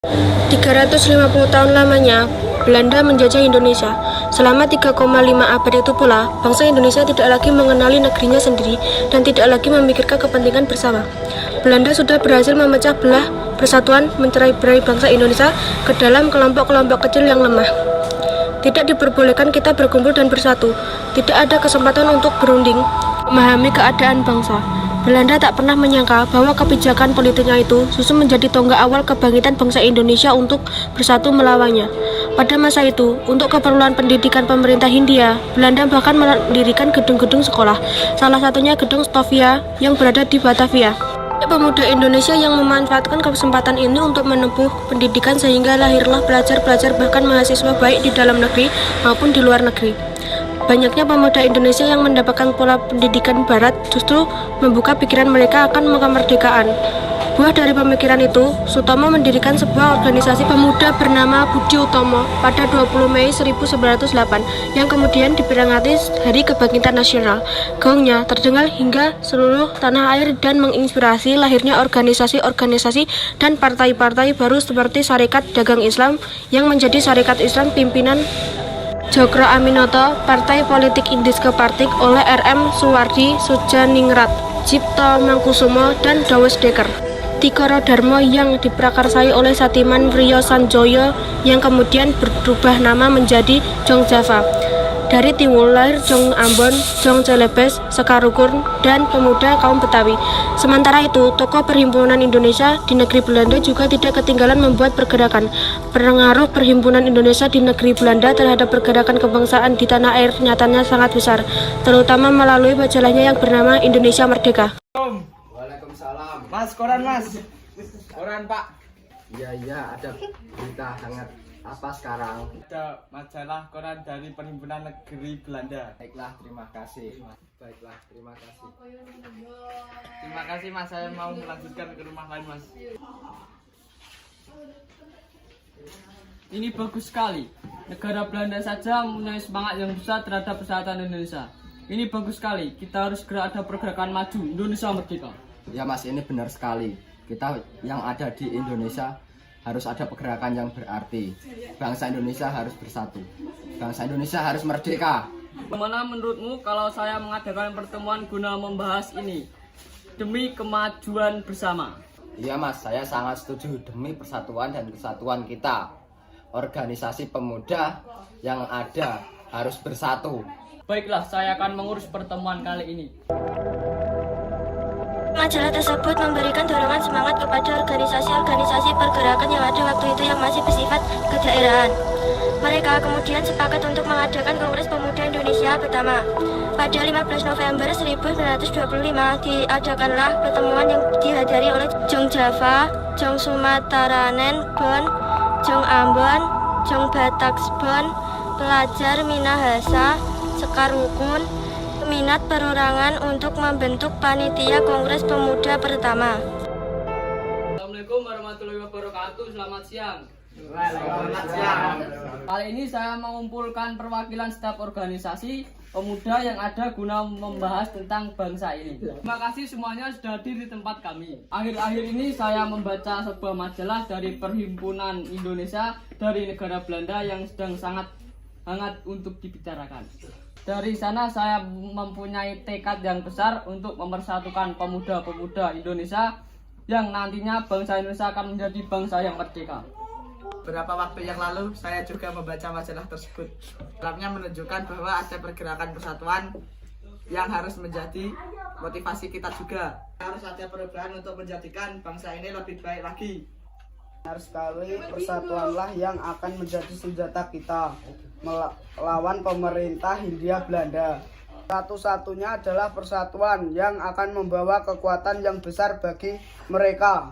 350 tahun lamanya, Belanda menjajah Indonesia. Selama 3,5 abad itu pula, bangsa Indonesia tidak lagi mengenali negerinya sendiri dan tidak lagi memikirkan kepentingan bersama. Belanda sudah berhasil memecah belah persatuan mencerai-berai bangsa Indonesia ke dalam kelompok-kelompok kecil yang lemah. Tidak diperbolehkan kita berkumpul dan bersatu. Tidak ada kesempatan untuk berunding, memahami keadaan bangsa. Belanda tak pernah menyangka bahwa kebijakan politiknya itu justru menjadi tonggak awal kebangkitan bangsa Indonesia untuk bersatu melawannya. Pada masa itu, untuk keperluan pendidikan pemerintah Hindia, Belanda bahkan mendirikan gedung-gedung sekolah, salah satunya gedung Stovia yang berada di Batavia. Pemuda Indonesia yang memanfaatkan kesempatan ini untuk menempuh pendidikan sehingga lahirlah pelajar-pelajar bahkan mahasiswa baik di dalam negeri maupun di luar negeri. Banyaknya pemuda Indonesia yang mendapatkan pola pendidikan barat justru membuka pikiran mereka akan kemerdekaan. Buah dari pemikiran itu, Sutomo mendirikan sebuah organisasi pemuda bernama Budi Utomo pada 20 Mei 1908 yang kemudian diperingati Hari Kebangkitan Nasional. Gaungnya terdengar hingga seluruh tanah air dan menginspirasi lahirnya organisasi-organisasi dan partai-partai baru seperti Sarekat Dagang Islam yang menjadi Sarekat Islam pimpinan Djokro Aminoto, Partai Politik Indiske Partik oleh R.M. Suwardi Sudjaningrat, Cipto Mangkusumo, dan Dawes Dekker. Tikoro Darmo yang diprakarsai oleh Satiman Priyo Sanjoyo yang kemudian berubah nama menjadi Jong Java. Dari Tiwul lahir Jong Ambon, Jong Celebes, Sekarukur, dan pemuda kaum Betawi. Sementara itu, tokoh Perhimpunan Indonesia di negeri Belanda juga tidak ketinggalan membuat pergerakan. Pengaruh Perhimpunan Indonesia di negeri Belanda terhadap pergerakan kebangsaan di tanah air nyatanya sangat besar, terutama melalui majalahnya yang bernama Indonesia Merdeka. Waalaikumsalam. Mas, koran mas. Koran pak. Iya, ada berita hangat apa sekarang? Ada majalah koran dari Perhimpunan Negeri Belanda. Baiklah, terima kasih. Terima kasih. Terima kasih mas, saya mau melanjutkan ke rumah lain mas. Ini bagus sekali. Negara Belanda saja mempunyai semangat yang besar terhadap persatuan Indonesia. Ini bagus sekali. Kita harus segera ada pergerakan maju Indonesia Merdeka. Ya mas, ini benar sekali. Kita yang ada di Indonesia harus ada pergerakan yang berarti. Bangsa Indonesia harus bersatu. Bangsa Indonesia harus merdeka. Bagaimana menurutmu kalau saya mengadakan pertemuan guna membahas ini demi kemajuan bersama? Iya mas, saya sangat setuju demi persatuan dan kesatuan kita. Organisasi pemuda yang ada harus bersatu. Baiklah, saya akan mengurus pertemuan kali ini. Majalah tersebut memberikan dorongan semangat kepada organisasi-organisasi pergerakan yang ada waktu itu yang masih bersifat kedaerahan. Mereka kemudian sepakat untuk mengadakan Kongres Pemuda Indonesia pertama. Pada 15 November 1925 diadakanlah pertemuan yang dihadiri oleh Jong Java, Jong Sumateranen Bon, Jong Ambon, Jong Bataksbon, pelajar Minahasa, Sekarukun, peminat perorangan untuk membentuk panitia Kongres Pemuda pertama. Assalamualaikum warahmatullahi wabarakatuh. Selamat siang. Selamat siang. Kali ini saya mengumpulkan perwakilan staf organisasi pemuda yang ada guna membahas tentang bangsa ini. Terima kasih semuanya sudah hadir di tempat kami. Akhir-akhir ini saya membaca sebuah majalah dari Perhimpunan Indonesia dari negara Belanda yang sedang sangat hangat untuk dibicarakan. Dari sana saya mempunyai tekad yang besar untuk mempersatukan pemuda-pemuda Indonesia yang nantinya bangsa Indonesia akan menjadi bangsa yang merdeka. Beberapa waktu yang lalu saya juga membaca majalah tersebut. Dalamnya menunjukkan bahwa ada pergerakan persatuan yang harus menjadi motivasi kita juga. Harus ada perubahan untuk menjadikan bangsa ini lebih baik lagi. Benar sekali, persatuanlah yang akan menjadi senjata kita melawan pemerintah Hindia Belanda. Satu-satunya adalah persatuan yang akan membawa kekuatan yang besar bagi mereka.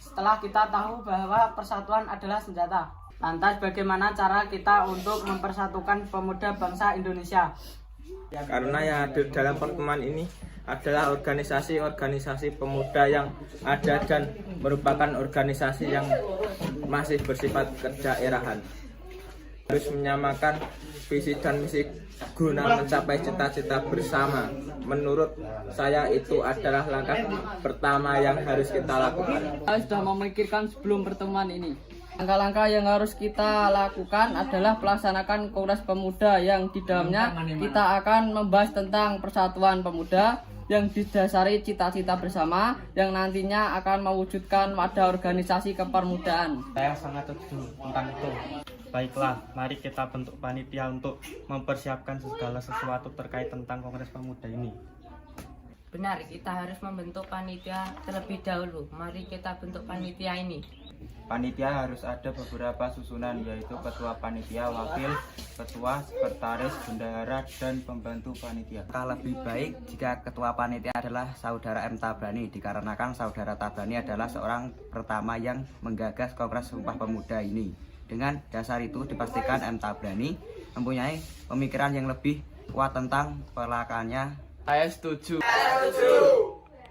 Setelah kita tahu bahwa persatuan adalah senjata, lantas bagaimana cara kita untuk mempersatukan pemuda bangsa Indonesia? Karena yang ada dalam pertemuan ini adalah organisasi-organisasi pemuda yang ada dan merupakan organisasi yang masih bersifat kedaerahan. harus menyamakan visi dan misi guna mencapai cita-cita bersama. Menurut saya itu adalah langkah pertama yang harus kita lakukan. Saya sudah memikirkan sebelum pertemuan ini. Langkah-langkah yang harus kita lakukan adalah melaksanakan Kongres Pemuda yang di dalamnya kita akan membahas tentang persatuan pemuda yang didasari cita-cita bersama yang nantinya akan mewujudkan wadah organisasi kepermudaan. Saya sangat setuju tentang itu. Baiklah, mari kita bentuk panitia untuk mempersiapkan segala sesuatu terkait tentang Kongres Pemuda ini. Benar, kita harus membentuk panitia terlebih dahulu. Mari kita bentuk panitia ini. Panitia harus ada beberapa susunan, yaitu ketua panitia, wakil ketua, sekretaris, bendahara, dan pembantu panitia. Lebih baik jika ketua panitia adalah saudara M. Tabrani, dikarenakan saudara Tabrani adalah seorang pertama yang menggagas Kongres Sumpah Pemuda ini. Dengan dasar itu dipastikan M. Tabrani mempunyai pemikiran yang lebih kuat tentang pelaksananya. Saya setuju.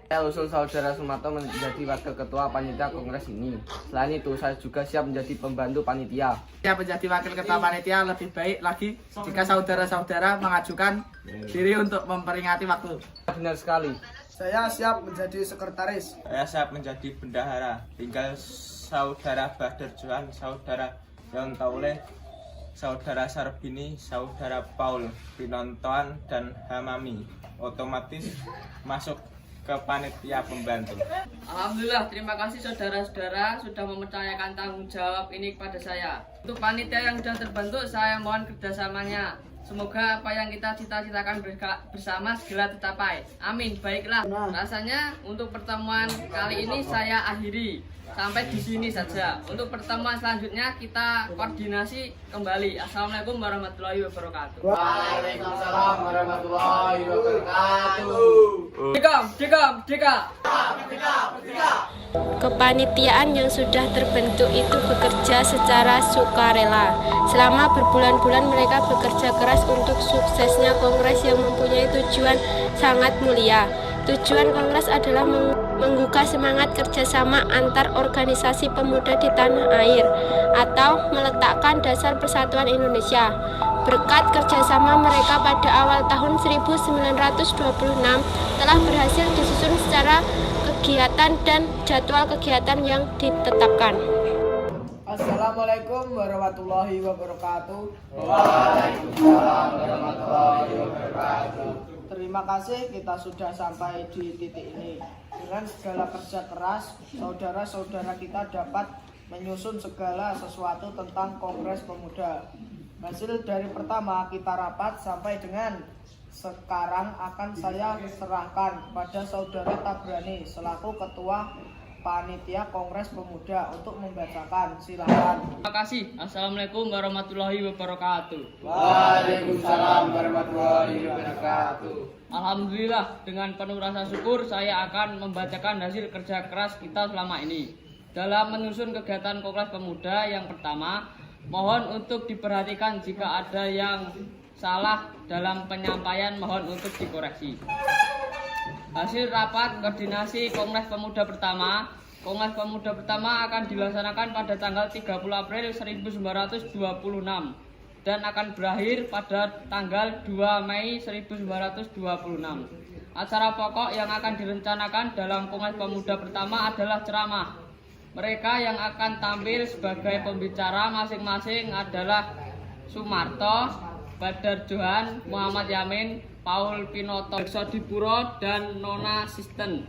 Saya usul saudara Sumarto menjadi wakil ketua panitia kongres ini. Selain itu, saya juga siap menjadi pembantu panitia. Siap menjadi wakil ketua panitia, lebih baik lagi jika saudara-saudara mengajukan diri untuk memperingati waktu. Benar sekali. Saya siap menjadi sekretaris. Saya siap menjadi bendahara. Tinggal saudara Badar Johan, saudara Yon Tauleh, saudara Sarbini, saudara Paul, Pinontoan, dan Hamami otomatis masuk ke panitia pembantu. Alhamdulillah, terima kasih saudara-saudara sudah mempercayakan tanggung jawab ini kepada saya. Untuk panitia yang sudah terbentuk, saya mohon kerjasamanya. Semoga apa yang kita cita-citakan bersama segera tercapai. Amin. Baiklah, rasanya untuk pertemuan kali ini saya akhiri. Sampai di sini saja. Untuk pertemuan selanjutnya kita koordinasi kembali. Assalamualaikum warahmatullahi wabarakatuh. Waalaikumsalam warahmatullahi wabarakatuh. Dika. Kepanitiaan yang sudah terbentuk itu bekerja secara sukarela. Selama berbulan-bulan mereka bekerja keras untuk suksesnya kongres yang mempunyai tujuan sangat mulia. Tujuan kongres adalah menggugah semangat kerjasama antar organisasi pemuda di tanah air atau meletakkan dasar persatuan Indonesia. Berkat kerjasama mereka pada awal tahun 1926 telah berhasil disusun secara kegiatan dan jadwal kegiatan yang ditetapkan. Assalamualaikum warahmatullahi wabarakatuh. Waalaikumsalam warahmatullahi wabarakatuh. Terima kasih kita sudah sampai di titik ini. Dengan segala kerja keras, saudara-saudara kita dapat menyusun segala sesuatu tentang Kongres Pemuda. Hasil dari pertama kita rapat sampai dengan sekarang akan saya serahkan kepada saudara Tabrani selaku ketua panitia Kongres Pemuda untuk membacakan. Silakan. Terima kasih. Assalamualaikum warahmatullahi wabarakatuh. Waalaikumsalam warahmatullahi wabarakatuh. Alhamdulillah, dengan penuh rasa syukur saya akan membacakan hasil kerja keras kita selama ini. Dalam menyusun kegiatan Kongres Pemuda yang pertama, mohon untuk diperhatikan jika ada yang salah dalam penyampaian mohon untuk dikoreksi. Hasil rapat koordinasi Kongres Pemuda pertama. Kongres Pemuda pertama akan dilaksanakan pada tanggal 30 April 1926 dan akan berakhir pada tanggal 2 Mei 1926. Acara pokok yang akan direncanakan dalam Kongres Pemuda pertama adalah ceramah. Mereka yang akan tampil sebagai pembicara masing-masing adalah Sumarto, Badar Johan, Muhammad Yamin, Paul Pinoto, Sodipuro, dan Nona Sisten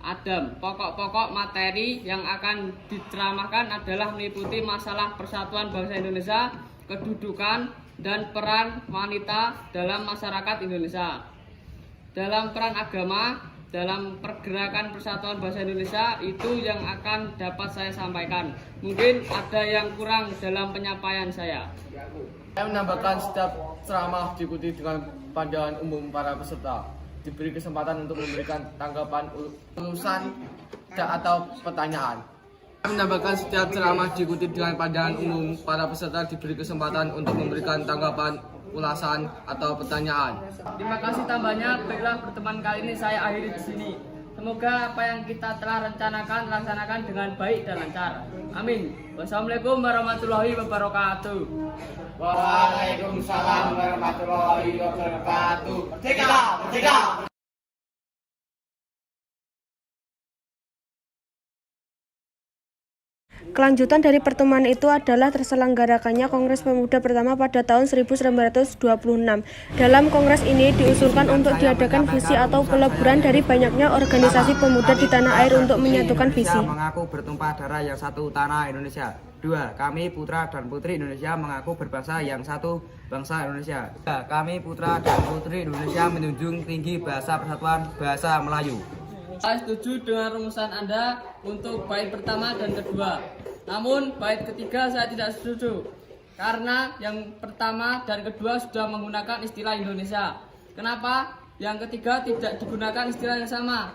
Adam. Pokok-pokok materi yang akan diceramahkan adalah meliputi masalah persatuan bangsa Indonesia, kedudukan, dan peran wanita dalam masyarakat Indonesia. Dalam peran agama, dalam pergerakan persatuan bangsa Indonesia itu yang akan dapat saya sampaikan. Mungkin ada yang kurang dalam penyampaian saya. Saya menambahkan setiap ceramah diikuti dengan pandangan umum para peserta. Diberi kesempatan untuk memberikan tanggapan ulasan atau pertanyaan. Saya menambahkan setiap ceramah diikuti dengan pandangan umum para peserta diberi kesempatan untuk memberikan tanggapan ulasan atau pertanyaan. Terima kasih tambahnya. Baiklah, pertemuan kali ini saya akhiri di sini. Semoga apa yang kita telah rencanakan laksanakan dengan baik dan lancar. Amin. Wassalamualaikum warahmatullahi wabarakatuh. Waalaikumsalam warahmatullahi wabarakatuh. Merdeka! Merdeka! Kelanjutan dari pertemuan itu adalah terselenggarakannya Kongres Pemuda pertama pada tahun 1926. Dalam kongres ini diusulkan untuk diadakan visi atau peleburan dari banyaknya organisasi pemuda di tanah air untuk menyatukan visi. Mengaku bertumpah darah yang satu tanah Indonesia. 2. Kami putra dan putri Indonesia mengaku berbangsa yang satu bangsa Indonesia. 3. Kami putra dan putri Indonesia menjunjung tinggi bahasa persatuan bahasa Melayu. Saya setuju dengan rumusan Anda untuk bait pertama dan kedua. Namun bait ketiga saya tidak setuju. Karena yang pertama dan kedua sudah menggunakan istilah Indonesia. Kenapa yang ketiga tidak digunakan istilah yang sama?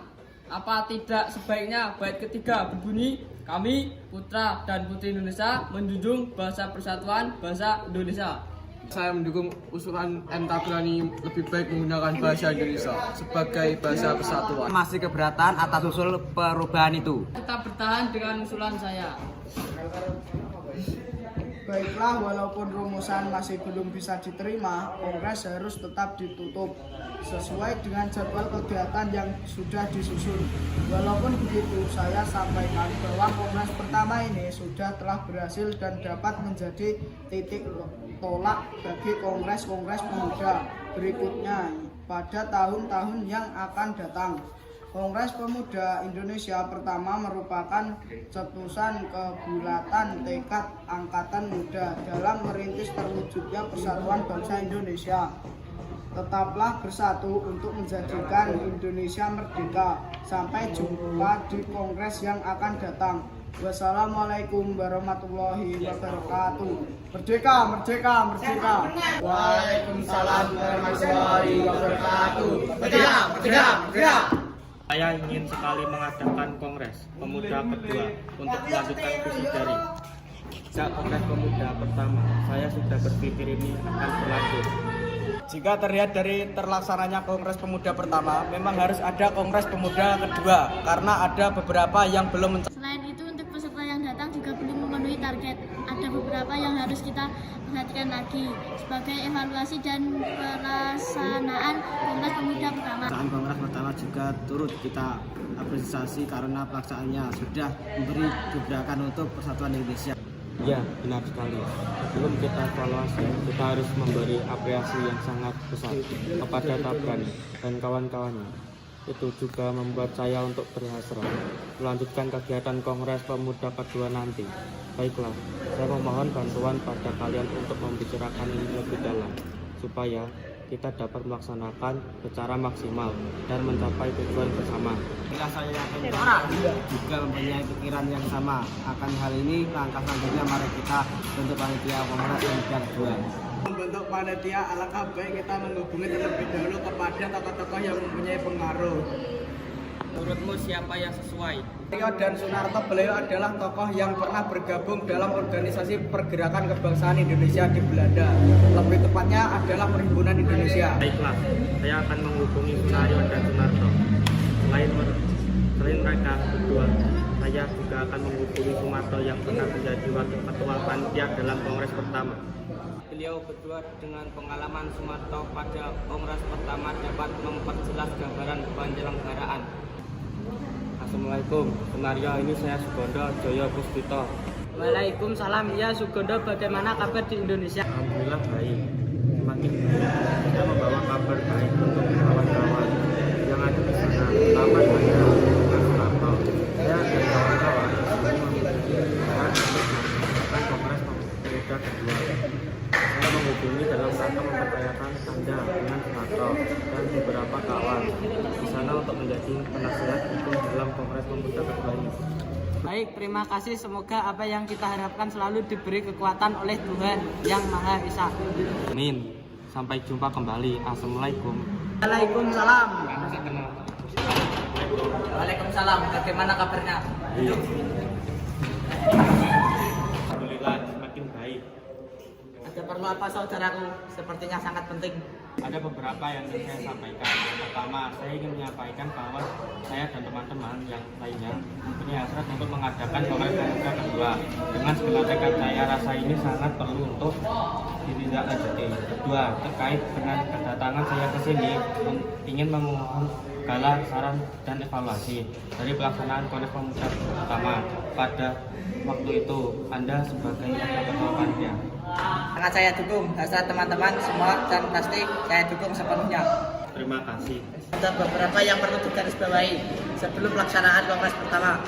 Apa tidak sebaiknya bait ketiga berbunyi, kami putra dan putri Indonesia menjunjung bahasa persatuan bahasa Indonesia? Saya mendukung usulan M. Tabrani lebih baik menggunakan bahasa Indonesia sebagai bahasa persatuan. Masih keberatan atas usul perubahan itu? Tetap bertahan dengan usulan saya. Baiklah, walaupun rumusan masih belum bisa diterima, kongres harus tetap ditutup sesuai dengan jadwal kegiatan yang sudah disusun. Walaupun begitu, saya sampaikan bahwa kongres pertama ini telah berhasil dan dapat menjadi titik tolak bagi kongres-kongres pemuda berikutnya pada tahun-tahun yang akan datang. Kongres Pemuda Indonesia pertama merupakan cetusan kebulatan tekad angkatan muda dalam merintis terwujudnya persatuan bangsa Indonesia. Tetaplah bersatu untuk menjadikan Indonesia merdeka. Sampai jumpa di kongres yang akan datang. Wassalamualaikum warahmatullahi wabarakatuh. Merdeka, merdeka, merdeka. Waalaikumsalam warahmatullahi wabarakatuh. Merdeka, merdeka, merdeka. Saya ingin sekali mengadakan Kongres Pemuda kedua untuk melanjutkan visi dari sejak Kongres Pemuda pertama. Saya sudah berpikir ini akan berlanjut. Jika terlihat dari terlaksananya Kongres Pemuda pertama, memang harus ada Kongres Pemuda kedua karena ada beberapa yang belum mencapai. Selain itu, untuk peserta yang datang juga belum memenuhi target. Ada beberapa yang harus kita perhatikan lagi sebagai evaluasi dan pelaksanaan Kongres Pemuda pertama. Pelaksanaan Kongres pertama juga turut kita apresiasi karena pelaksanaannya sudah memberi gebrakan untuk persatuan Indonesia. Ya, benar sekali. Sebelum kita evaluasi, kita harus memberi apresiasi yang sangat besar kepada Tabrani dan kawan-kawannya. Itu juga membuat saya untuk berhasrat melanjutkan kegiatan Kongres Pemuda kedua nanti. Baiklah, saya memohon bantuan pada kalian untuk membicarakan ini lebih dalam, supaya kita dapat melaksanakan secara maksimal dan mencapai tujuan bersama. Bila saya yakin juga mempunyai pikiran yang sama akan hal ini, langkah selanjutnya mari kita bentuk panitia Kongres Pemuda kedua. Membentuk panitia, alangkah baik kita menghubungi terlebih dahulu kepada tokoh-tokoh yang mempunyai pengaruh. Menurutmu siapa yang sesuai? Rio dan Sunarto, beliau adalah tokoh yang pernah bergabung dalam organisasi pergerakan kebangsaan Indonesia di Belanda. Lebih tepatnya adalah Perhimpunan Indonesia. Baiklah, saya akan menghubungi Sunario dan Sunarto. Selain mereka berdua, saya juga akan menghubungi Sumarto yang pernah menjadi wakil ketua panitia dalam Kongres pertama. Beliau berdua dengan pengalaman Sumarto pada Kongres pertama dapat memperjelas gambaran penyelenggaraan. Assalamualaikum, Sunario, ini saya Sugondo Joyo Puspito. Waalaikumsalam, ya Sugondo, bagaimana kabar di Indonesia? Alhamdulillah baik, semakin baik. Saya membawa kabar baik untuk kawan-kawan yang ada di sana, terutama saya dengan Sumarto. Saya dan kawan-kawan menggunakan Kongres Pemuda kedua. Saya menghubungi dalam rangka mempercayakan Anda dengan Sumarto dan beberapa kawan di sana untuk menjadi penasihat hukum dalam Kongres Pemuda kedua ini. Baik, terima kasih. Semoga apa yang kita harapkan selalu diberi kekuatan oleh Tuhan Yang Maha Esa. Amin. Sampai jumpa kembali. Assalamualaikum. Waalaikumsalam. Waalaikumsalam. Bagaimana kabarnya? Alhamdulillah semakin baik. Ada perlu apa saudaraku? Sepertinya sangat penting. Ada beberapa yang ingin saya sampaikan. Pertama, saya ingin menyampaikan bahwa saya dan teman-teman yang lainnya punya hasrat untuk mengadakan Kongres Pemuda kedua. Dengan segala tekad saya rasa ini sangat perlu untuk ditindaklanjuti. Kedua, terkait dengan kedatangan saya ke sini, ingin memohon segala saran dan evaluasi dari pelaksanaan Kongres Pemuda pertama. Pada waktu itu, Anda sebagai ketua panitia. Sangat saya dukung hasrat teman-teman semua dan pasti saya dukung sepenuhnya. Terima kasih. Ada beberapa yang perlu digarisbawahi sebelum pelaksanaan Kongres pertama.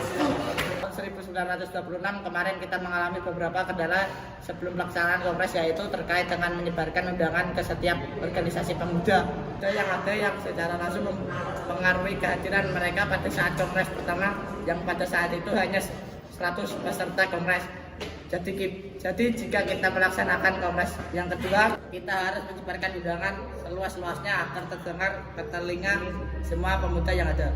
1926 kemarin kita mengalami beberapa kendala sebelum pelaksanaan Kongres, yaitu terkait dengan menyebarkan undangan ke setiap organisasi pemuda. Ada yang secara langsung mempengaruhi kehadiran mereka pada saat Kongres pertama, yang pada saat itu hanya 100 peserta Kongres. Jadi jika kita melaksanakan Kongres yang kedua, kita harus menyebarkan undangan seluas-luasnya agar terdengar ke telinga semua pemuda yang ada.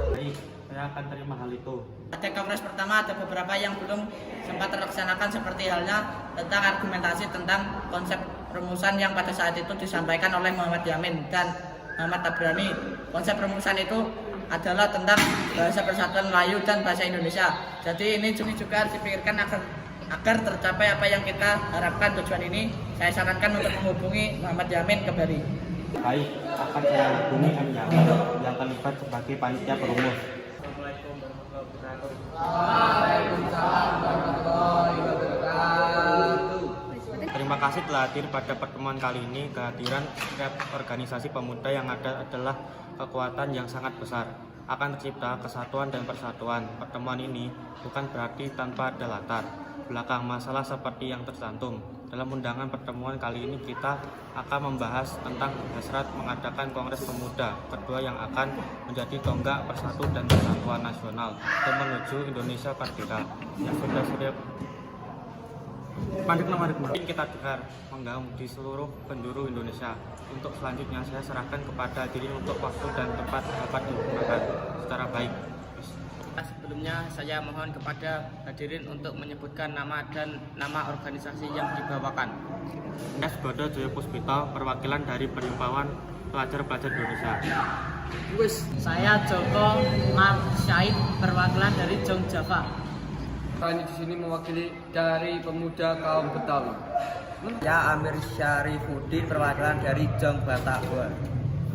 Baik, saya akan terima hal itu. Pada Kongres pertama ada beberapa yang belum sempat terlaksanakan, seperti halnya tentang argumentasi tentang konsep rumusan yang pada saat itu disampaikan oleh Muhammad Yamin dan Muhammad Tabrani. Konsep rumusan itu adalah tentang bahasa persatuan Melayu dan bahasa Indonesia. Jadi ini juga harus dipikirkan agar tercapai apa yang kita harapkan tujuan ini. Saya sarankan untuk menghubungi Muhammad Yamin kembali. Baik, akan saya hubungi M. Yamin yang terlibat sebagai panitia perumus. Terima kasih telah hadir pada pertemuan kali ini. Kehadiran setiap organisasi pemuda yang ada adalah kekuatan yang sangat besar. Akan tercipta kesatuan dan persatuan. Pertemuan ini bukan berarti tanpa ada latar belakang masalah seperti yang tercantum. Dalam undangan pertemuan kali ini kita akan membahas tentang hasrat mengadakan Kongres Pemuda kedua yang akan menjadi tonggak persatu dan persatuan nasional dan menuju Indonesia Merdeka. Yang sudah mungkin kita dengar menggaung di seluruh penjuru Indonesia. Untuk selanjutnya saya serahkan kepada diri untuk waktu dan tempat dapat digunakan secara baik. Sebelumnya saya mohon kepada hadirin untuk menyebutkan nama dan nama organisasi yang dibawakan. S. Bodo Joyo Puspito, perwakilan dari Perhimpunan Pelajar-Pelajar Indonesia. Saya Joko Mar Syahid, perwakilan dari Jong Java. Kami di sini mewakili dari pemuda kaum Betawi. Ya, Amir Syarifuddin, perwakilan dari Jong Batagor.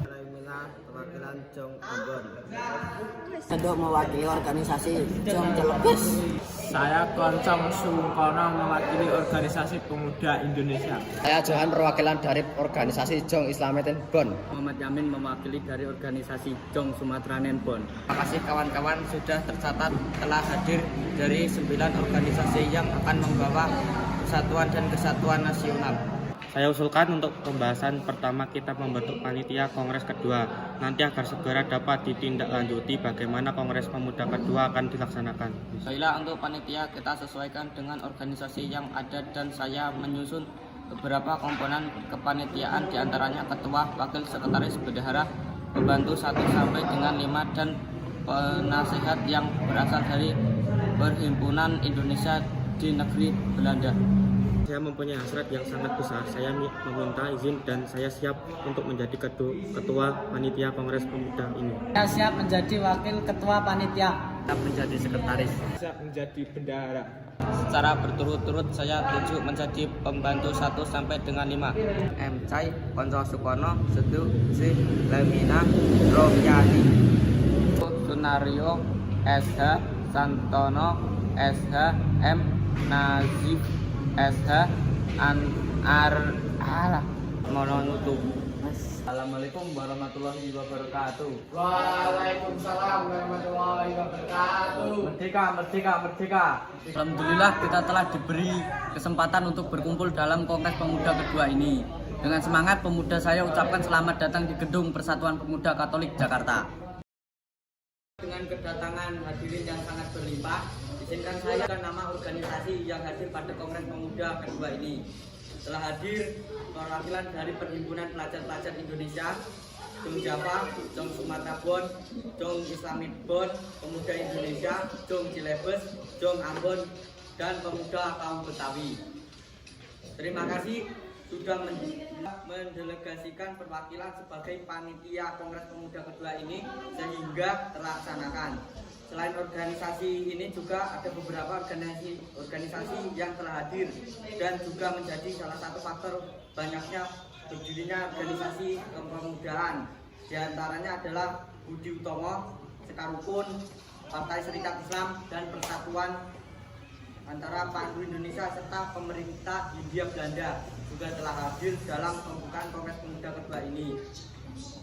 Perwakilan Jong Ambon. Sedok mewakili organisasi Jong Celebes. Saya Koncong Sungkono mewakili organisasi pemuda Indonesia. Saya Johan, perwakilan dari organisasi Jong Islamitin Bon. Muhammad Yamin mewakili dari organisasi Jong Sumatranen Bon. Terima kasih kawan-kawan sudah tercatat telah hadir dari 9 organisasi yang akan membawa persatuan dan kesatuan nasional. Saya usulkan untuk pembahasan pertama kita membentuk panitia Kongres kedua. Nanti agar segera dapat ditindaklanjuti bagaimana Kongres Pemuda kedua akan dilaksanakan. Baiklah, untuk panitia kita sesuaikan dengan organisasi yang ada dan saya menyusun beberapa komponen kepanitiaan, diantaranya ketua, wakil sekretaris, bendahara, pembantu 1 sampai dengan 5 dan penasihat yang berasal dari Perhimpunan Indonesia di negeri Belanda. Saya mempunyai hasrat yang sangat besar. Saya meminta izin dan saya siap untuk menjadi ketua panitia Kongres Pemuda ini. Saya siap menjadi wakil ketua panitia. Siap menjadi sekretaris. Siap menjadi bendahara. Secara berturut-turut saya tunjuk menjadi pembantu 1 sampai dengan 5. M. Cai, Konco Sukono, Sedu, Si, Lemina, Rohyani. Sunario, SH, Santono, SH, M. Nazif, SH, Mononutu. Assalamualaikum warahmatullahi wabarakatuh. Waalaikumsalam warahmatullahi wabarakatuh. Merdeka, merdeka, merdeka. Alhamdulillah kita telah diberi kesempatan untuk berkumpul dalam Kongres Pemuda kedua ini. Dengan semangat pemuda saya ucapkan selamat datang di Gedung Persatuan Pemuda Katolik Jakarta. Dengan kedatangan hadirin yang sangat berlimpah, izinkan saya dan nama organisasi yang hadir pada Kongres Pemuda kedua ini. Telah hadir perwakilan dari Perhimpunan Pelajar-Pelajar Indonesia, Jong Java, Jong Sumatera Bon, Jong Islamit Bon, Pemuda Indonesia, Jong Cilebes, Jong Ambon, dan Pemuda kaum Betawi. Terima kasih. sudah mendelegasikan perwakilan sebagai panitia Kongres Pemuda kedua ini sehingga terlaksanakan. Selain organisasi ini juga ada beberapa organisasi yang telah hadir dan juga menjadi salah satu faktor banyaknya berdirinya organisasi kepemudaan. Di antaranya adalah Budi Utomo, Sekarukun, Partai Serikat Islam, dan Persatuan antara Pandu Indonesia serta pemerintah Hindia Belanda juga telah hadir dalam pembukaan Kongres Pemuda kedua ini.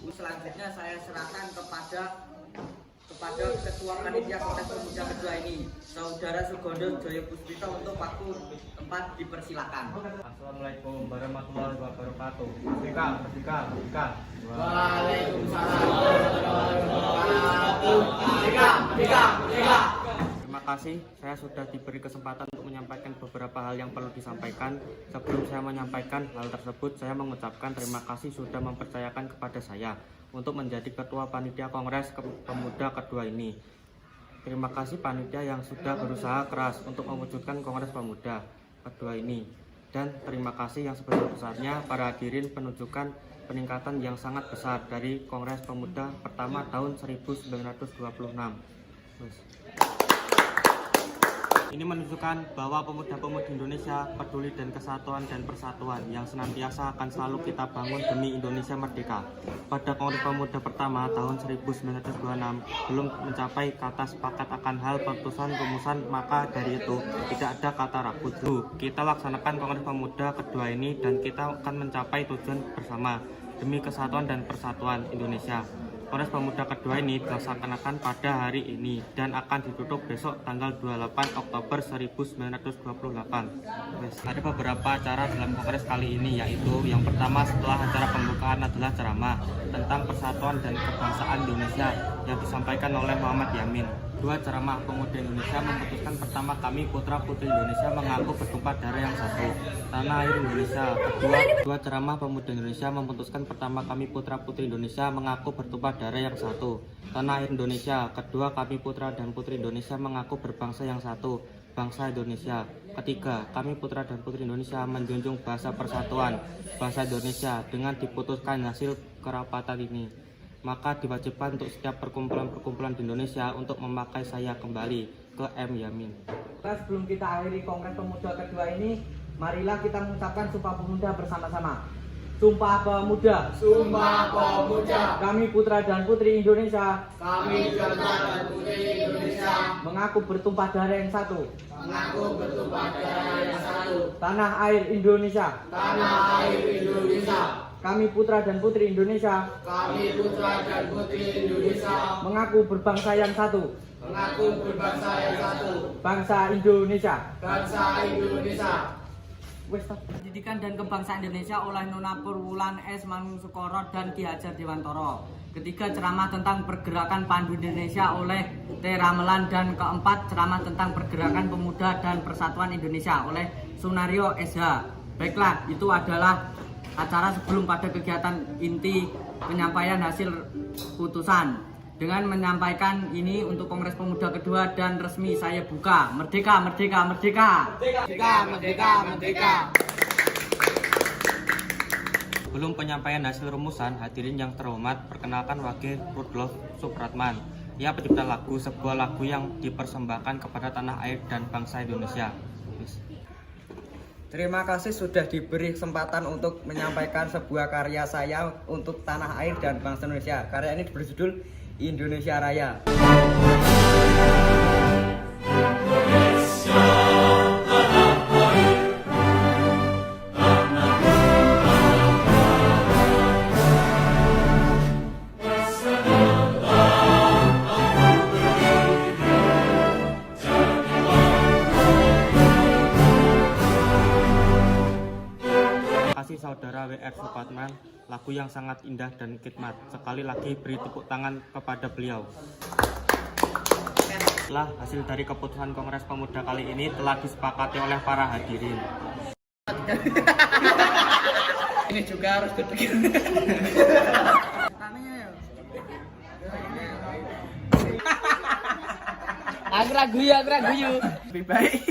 Selanjutnya saya serahkan kepada Ketua Panitia Kongres Pemuda kedua ini, Saudara Sugondo Joyo Puspito, untuk waktu tempat dipersilakan. Assalamualaikum warahmatullahi wabarakatuh. Merdeka. Waalaikumsalam warahmatullahi wabarakatuh. Terima kasih, saya sudah diberi kesempatan untuk menyampaikan beberapa hal yang perlu disampaikan. Sebelum saya menyampaikan hal tersebut, saya mengucapkan terima kasih sudah mempercayakan kepada saya untuk menjadi Ketua Panitia Kongres Pemuda kedua ini. Terima kasih panitia yang sudah berusaha keras untuk mewujudkan Kongres Pemuda kedua ini. Dan terima kasih yang sebesar-besarnya para hadirin penunjukan peningkatan yang sangat besar dari Kongres Pemuda pertama tahun 1926. Ini menunjukkan bahwa pemuda-pemudi Indonesia peduli dan kesatuan dan persatuan yang senantiasa akan selalu kita bangun demi Indonesia merdeka. Pada Kongres Pemuda pertama tahun 1926 belum mencapai kata sepakat akan hal putusan rumusan, maka dari itu tidak ada kata ragu. Kita laksanakan Kongres Pemuda kedua ini dan kita akan mencapai tujuan bersama demi kesatuan dan persatuan Indonesia. Kongres Pemuda kedua ini dilaksanakan pada hari ini dan akan ditutup besok tanggal 28 Oktober 1928. Ada beberapa acara dalam kongres kali ini, yaitu yang pertama setelah acara pembukaan adalah ceramah tentang persatuan dan kebangsaan Indonesia yang disampaikan oleh Muhammad Yamin. Dua, ceramah pemuda Indonesia memutuskan pertama kami putra-putri Indonesia mengaku bertumpah darah yang satu, tanah air Indonesia. Dua, ceramah pemuda Indonesia memutuskan pertama kami putra-putri Indonesia mengaku bertumpah darah yang satu, tanah air Indonesia. Kedua, kami putra dan putri Indonesia mengaku berbangsa yang satu, bangsa Indonesia. Ketiga, kami putra dan putri Indonesia menjunjung bahasa persatuan, bahasa Indonesia. Dengan diputuskan hasil kerapatan ini, maka diwajibkan untuk setiap perkumpulan-perkumpulan di Indonesia untuk memakai saya kembali ke M. Yamin. Sebelum kita akhiri Kongres Pemuda kedua ini, marilah kita mengucapkan Sumpah Pemuda bersama-sama. Sumpah Pemuda. Sumpah Pemuda. Kami putra dan putri Indonesia. Kami putra dan putri Indonesia. Mengaku bertumpah darah yang satu. Mengaku bertumpah darah yang satu. Tanah air Indonesia. Tanah air Indonesia. Kami putra dan putri Indonesia. Kami putra dan putri Indonesia. Mengaku berbangsa yang satu. Mengaku berbangsa yang satu. Bangsa Indonesia. Bangsa Indonesia. Pendidikan dan Kebangsaan Indonesia oleh Nona Purwulan S. Manusukoro dan Ki Hajar Dewantoro. Ketiga, ceramah tentang pergerakan Pandu Indonesia oleh T. Ramelan. Dan keempat, ceramah tentang pergerakan pemuda dan persatuan Indonesia oleh Sunario SH. Baiklah, itu adalah acara sebelum pada kegiatan inti penyampaian hasil putusan. Dengan menyampaikan ini untuk Kongres Pemuda kedua dan resmi saya buka. Merdeka, merdeka, merdeka. Merdeka, merdeka, merdeka. Sebelum penyampaian hasil rumusan, hadirin yang terhormat, perkenalkan Wage Rudolf Supratman. Ia pencipta lagu, sebuah lagu yang dipersembahkan kepada tanah air dan bangsa Indonesia. Terima kasih sudah diberi kesempatan untuk menyampaikan sebuah karya saya untuk tanah air dan bangsa Indonesia. Karya ini berjudul Indonesia Raya. Saudara W.R. Supratman, lagu yang sangat indah dan khidmat. Sekali lagi beri tepuk tangan kepada beliau. Setelah hasil dari keputusan Kongres Pemuda kali ini telah disepakati oleh para hadirin. Ini juga harus dipikir. Aku ragu ya. Lebih baik.